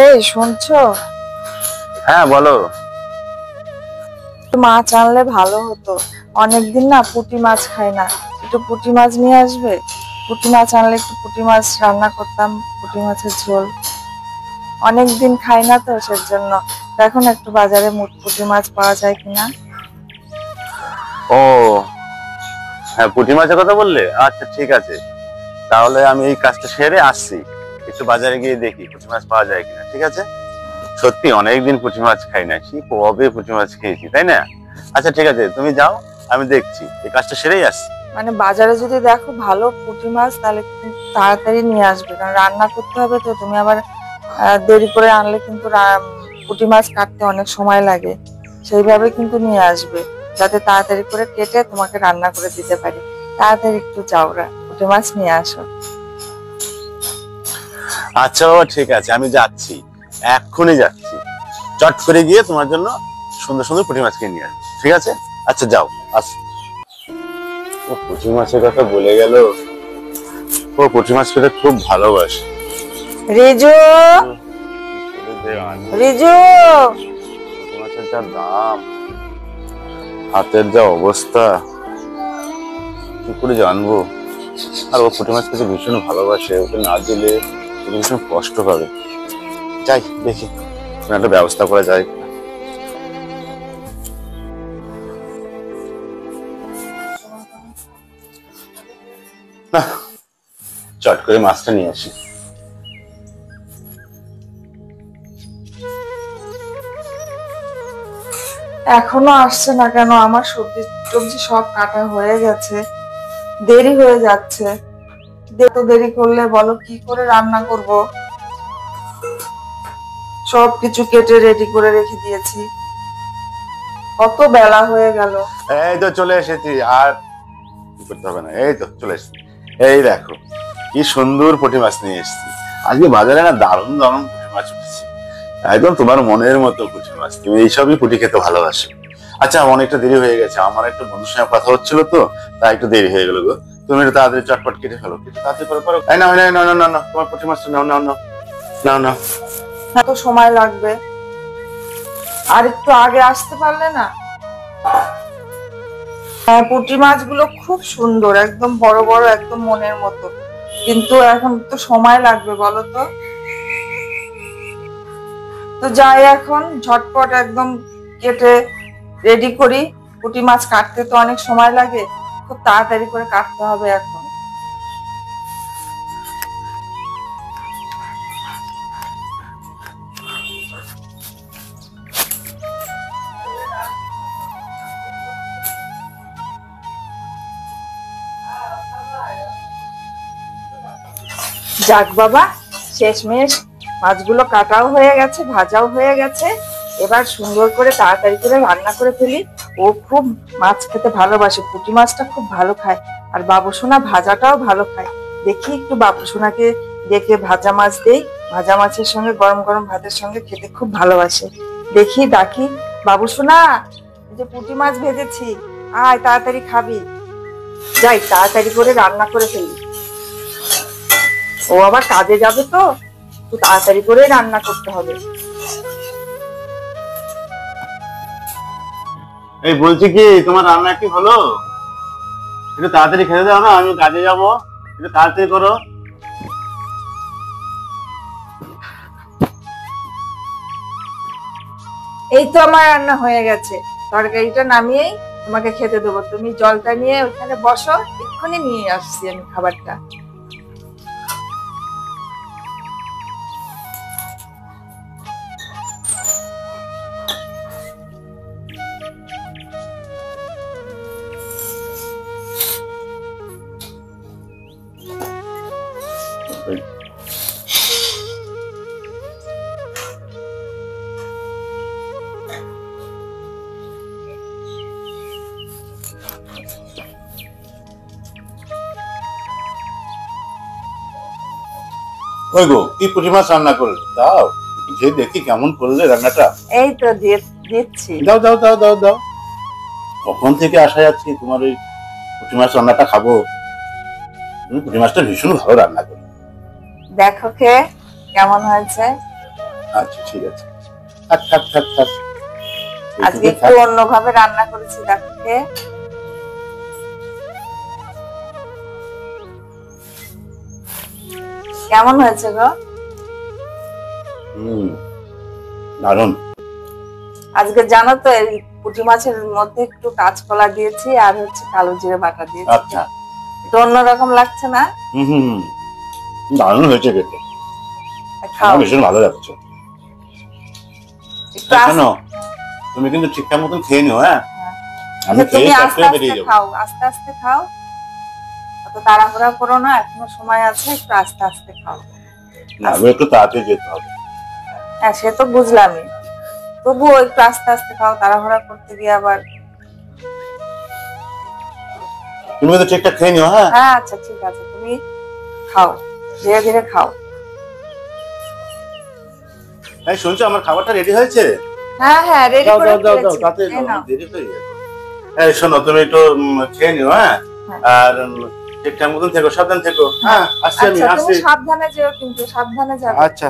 এই শুনছো? হ্যাঁ বলো। মাছ আনলে ভালো হতো, অনেকদিন না পুঁটি মাছ খাই না। একটু পুঁটি মাছ নিয়ে আসবে? পুঁটি মাছ আনলে একটু পুঁটি মাছ রান্না করতাম, পুঁটি মাছের ঝোল। অনেকদিন খাই না তো সেজন্য। দেখো না একটু বাজারে পুঁটি মাছ পাওয়া যায় কিনা। ও হ্যাঁ, পুঁটি মাছের কথা বললে, আচ্ছা ঠিক আছে, তাহলে আমি এই কাজটা সেরে আসছি, একটু বাজারে গিয়ে দেখি পুঁটি মাছ পাওয়া যায় কিনা। ঠিক আছে, সত্যি অনেকদিন পুঁটি মাছ খাই না, সেই কবে পুঁটি মাছ খেয়েছি, তাই না? আচ্ছা ঠিক আছে, তুমি যাও, আমি দেখছি, এই কাজটা সেরেই আসছি। মানে বাজারে যদি দেখো ভালো পুঁটি মাছ তাহলে কিন্তু তাড়াতাড়ি নিয়ে আসবে, কারণ রান্না করতে হবে তো। তুমি আবার দেরি করে আনলে কিন্তু পুঁটি মাছ কাটতে অনেক সময় লাগে। সেইভাবে কিন্তু নিয়ে আসবে, যাতে তাড়াতাড়ি করে কেটে তোমাকে রান্না করে দিতে পারি। তাড়াতাড়ি একটু যাও, পুঁটি মাছ নিয়ে আসো। আচ্ছা বাবা ঠিক আছে, আমি যাচ্ছি, এক্ষুনি যাচ্ছি, চট করে গিয়ে তোমার জন্য সুন্দর সুন্দর পুঁটি মাছ কিনে নিয়ে আসবো। ঠিক আছে, আচ্ছা যাও, আসি। ও পুঁটি মাছের কথা বলে গেল, ও পুঁটি মাছ খেতে খুব ভালোবাসে। রিজু, রিজু, পুঁটি মাছের যা দাম, হাতের যা অবস্থা, কি করে জানবো? আর ও পুঁটি মাছ খেতে ভীষণ ভালোবাসে, ওকে না দিলে ভীষণ কষ্ট পাবে। যাই দেখি কোনো একটা ব্যবস্থা করা যায়। না, চট করে মাছটা নিয়ে আসি। এখনো আসছে না কেন? আমার সবজি টবজি সব কাটা হয়ে গেছে, দেরি হয়ে যাচ্ছে। তো দেরি করলে বলো কি করে রান্না করব? সবকিছু কেটে রেডি করে রেখে দিয়েছি, কত বেলা হয়ে গেল। এই তো চলে এসেছি, আর কি করতে হবে না, এই তো চলে এসেছি। এই দেখো কি সুন্দর পুঁটি মাছ নিয়ে এসেছি। আজকে বাজারে না দারুণ দারুণ পুঁটি মাছ উঠেছে, একদম তোমার মনের মতো পুঁটি মাছ। তুমি এইসবই পুঁটি খেতে ভালোবাসো। আচ্ছা অনেকটা দেরি হয়ে গেছে, আমার একটা বন্ধুর সঙ্গে কথা হচ্ছিল তো, তাই একটু দেরি হয়ে গেল গো। তুমি একটু তাড়াতাড়ি চটপট কেটে ফেলো, কেটে তাড়াতাড়ি করে পারো। এই না না না না না, তোমার পুঁটি মাছটা নাও নাও নাও নাও নাও। এত সময় লাগবে? আর একটু আগে আসতে পারলে না? হ্যাঁ, পুঁটি মাছগুলো খুব সুন্দর, একদম বড় বড়, একদম মনের মতো, কিন্তু এখন তো সময় লাগবে বলো তো। তো যাই এখন ঝটপট একদম কেটে রেডি করি। পুঁটি মাছ কাটতে তো অনেক সময় লাগে, খুব তাড়াতাড়ি করে কাটতে হবে এখন। যাক বাবা, শেষমেশ মাছগুলো কাটাও হয়ে গেছে, ভাজাও হয়ে গেছে। এবার সুন্দর করে তাড়াতাড়ি করে রান্না করে ফেলি। ও খুব মাছ খেতে ভালোবাসে, পুঁটি মাছটা খুব ভালো খায়। আর বাবুসোনা ভাজাটাও ভালো খায়। দেখি একটু বাবুসোনাকে ডেকে ভাজা মাছ দেই, ভাজা মাছের সঙ্গে গরম গরম ভাতের সঙ্গে খেতে খুব ভালোবাসে। দেখি ডাকি, বাবুসোনা এই যে পুঁটি মাছ ভেজেছি, আয় তাড়াতাড়ি খাবি। যাই তাড়াতাড়ি করে রান্না করে ফেলি, ও আবার কাজে যাবে তো, একটু তাড়াতাড়ি করে রান্না করতে হবে। এই বলছি কি, তোমার রান্না কি হলো? একটু তাড়াতাড়ি খেতে দাও না, আমি কাজে যাবো, একটু তাড়াতাড়ি করো। এই তো আমার রান্না হয়ে গেছে, তরকারিটা নামিয়েই তোমাকে খেতে দেবো। তুমি জলটা নিয়ে ওখানে বসো, এক্ষুনি নিয়ে আসছি আমি খাবারটা। ওই গো, কি পুঁটি মাছ রান্না করলে? দাও যে দেখি কেমন করলে রান্নাটা। এই তো দিচ্ছি। দাও দাও দাও দাও দাও। কখন থেকে আসা যাচ্ছে তোমার ওই পুঁটি মাছ রান্নাটা খাবো। তুমি পুঁটি মাছটা ভীষণ ভালো রান্না করো। দেখো কে কেমন হয়েছে। আচ্ছা ঠিক আছে, থাক থাক থাক থাক। আজকে একটু অন্যভাবে রান্না করেছি, দেখে কেমন হয়েছে গো? দারুন। আজকে জানো তো এই পুঁটি মাছের মধ্যে একটু কাঁচকলা দিয়েছি আর হচ্ছে কালো জিরে বাটা দিয়েছি। আচ্ছা, একটু অন্যরকম লাগছে না? দারুন হয়েছে খেতে, খাও, ভীষণ ভালো লাগছে। একটু শোনো, তুমি কিন্তু ঠিকঠাক মতন খেয়ে নিও। হ্যাঁ, আমি তুমি খেয়ে আস্তে তারপরে আস্তে বেরিয়ে যাবো। খাও, আস্তে আস্তে খাও, অত তাড়াহুড়া করো না, এখনো সময় আছে, একটু আস্তে আস্তে খাও। না, একটু তাড়াতাড়ি যেতে হবে। হ্যাঁ সে তো বুঝলামই, তবুও একটু আস্তে আস্তে খাও, তাড়াহুড়া করতে গিয়ে আবার। তুমি তো ঠিকঠাক খেয়ে নিও। হ্যাঁ হ্যাঁ আচ্ছা ঠিক আছে, তুমি খাও, ধীরে ধীরে খাও। এই শুনছো, আমার খাবারটা রেডি হয়েছে? হ্যাঁ হ্যাঁ রেডি দাও করে দাও দাও দাও, ফেলেছি, তাতে এই নাও। দেরি হয়ে যাবে। এই শোনো, তুমি একটু খেয়ে নিও। হ্যাঁ, হ্যাঁ। আর ঠিকঠাক মতন থেকো, সাবধান থেকো। হ্যাঁ, আসছি আমি, আচ্ছা আসছি। তুমি সাবধানে যেও, কিন্তু সাবধানে যাবে। আচ্ছা।